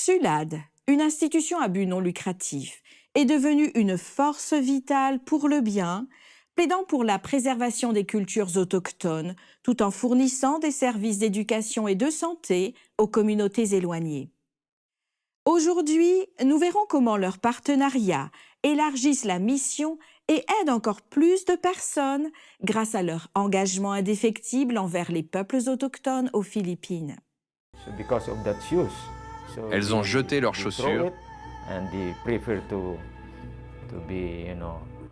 SULAD, une institution à but non lucratif, est devenue une force vitale pour le bien, plaidant pour la préservation des cultures autochtones, tout en fournissant des services d'éducation et de santé aux communautés éloignées. Aujourd'hui, nous verrons comment leurs partenariats élargissent la mission et aident encore plus de personnes grâce à leur engagement indéfectible envers les peuples autochtones aux Philippines. Elles ont jeté leurs chaussures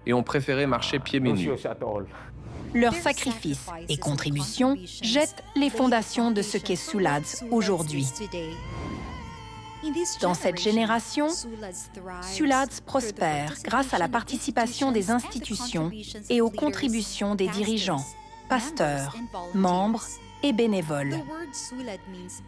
et ont préféré marcher pieds nus. Leurs sacrifices et contributions jettent les fondations de ce qu'est SULADS aujourd'hui. Dans cette génération, SULADS prospère grâce à la participation des institutions et aux contributions des dirigeants, pasteurs, membres et bénévoles.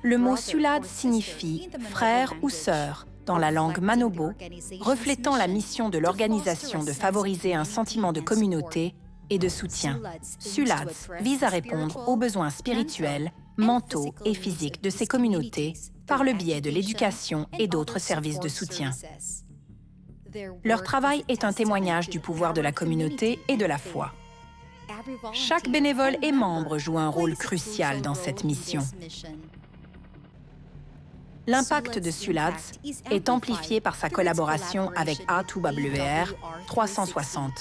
Le mot SULAD signifie « frère » ou « sœur » dans la langue manobo, reflétant la mission de l'organisation de favoriser un sentiment de communauté et de soutien. SULADS vise à répondre aux besoins spirituels, mentaux et physiques de ces communautés par le biais de l'éducation et d'autres services de soutien. Leur travail est un témoignage du pouvoir de la communauté et de la foi. Chaque bénévole et membre joue un rôle crucial dans cette mission. L'impact de SULADS est amplifié par sa collaboration avec A2WR 360.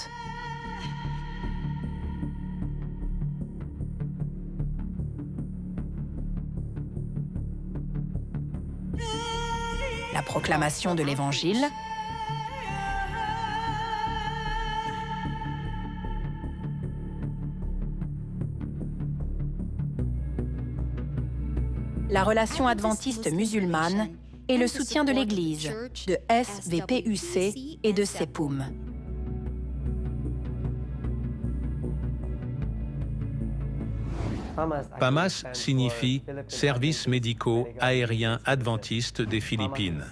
La proclamation de l'Évangile, la relation adventiste musulmane et le soutien de l'Église, de SVPUC et de CEPUM. PAMAS signifie « Services médicaux aériens adventistes des Philippines ».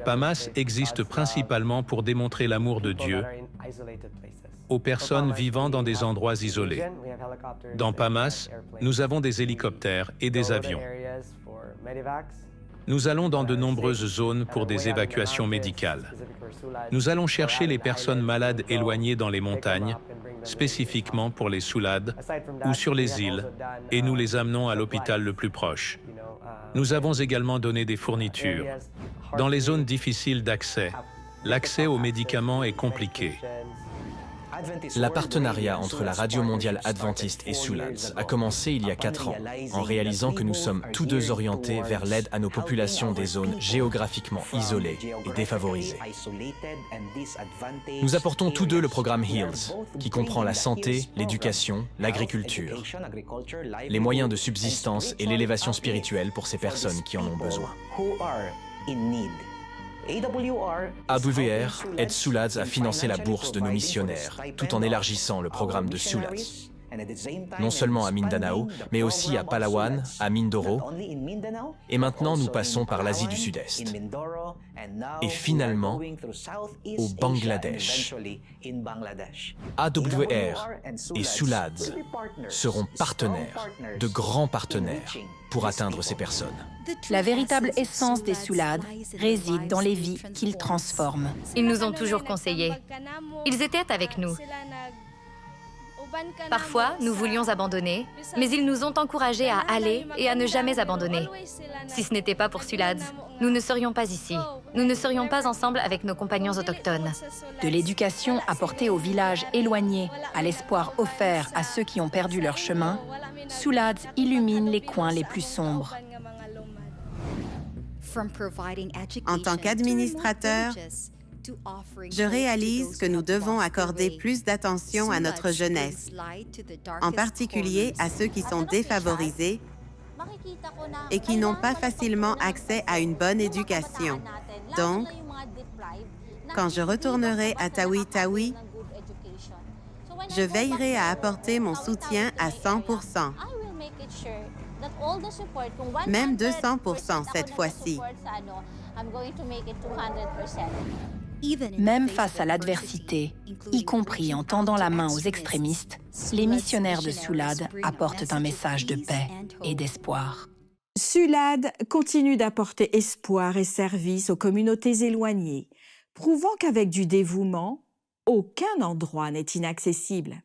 PAMAS existe principalement pour démontrer l'amour de Dieu aux personnes vivant dans des endroits isolés. Dans PAMAS, nous avons des hélicoptères et des avions. Nous allons dans de nombreuses zones pour des évacuations médicales. Nous allons chercher les personnes malades éloignées dans les montagnes, spécifiquement pour les SULAD, ou sur les îles, et nous les amenons à l'hôpital le plus proche. Nous avons également donné des fournitures. Dans les zones difficiles d'accès, l'accès aux médicaments est compliqué. Le partenariat entre la Radio mondiale adventiste et SULADS a commencé il y a 4 ans, en réalisant que nous sommes tous deux orientés vers l'aide à nos populations des zones géographiquement isolées et défavorisées. Nous apportons tous deux le programme HEALS, qui comprend la santé, l'éducation, l'agriculture, les moyens de subsistance et l'élévation spirituelle pour ces personnes qui en ont besoin. AWR aide SULADS à financer la bourse de nos missionnaires, tout en élargissant le programme de SULADS. Non seulement à Mindanao, mais aussi à Palawan, à Mindoro, et maintenant nous passons par l'Asie du Sud-Est. Et finalement, au Bangladesh. AWR et SULADS seront partenaires, de grands partenaires, pour atteindre ces personnes. La véritable essence des SULAD réside dans les vies qu'ils transforment. Ils nous ont toujours conseillés. Ils étaient avec nous. Parfois, nous voulions abandonner, mais ils nous ont encouragés à aller et à ne jamais abandonner. Si ce n'était pas pour SULADS, nous ne serions pas ici. Nous ne serions pas ensemble avec nos compagnons autochtones. De l'éducation apportée aux villages éloignés à l'espoir offert à ceux qui ont perdu leur chemin, SULADS illumine les coins les plus sombres. En tant qu'administrateur, je réalise que nous devons accorder plus d'attention à notre jeunesse, en particulier à ceux qui sont défavorisés et qui n'ont pas facilement accès à une bonne éducation. Donc, quand je retournerai à Tawi-Tawi, je veillerai à apporter mon soutien à 100%, même 200% cette fois-ci. Même face à l'adversité, y compris en tendant la main aux extrémistes, les missionnaires de SULAD apportent un message de paix et d'espoir. SULAD continue d'apporter espoir et service aux communautés éloignées, prouvant qu'avec du dévouement, aucun endroit n'est inaccessible.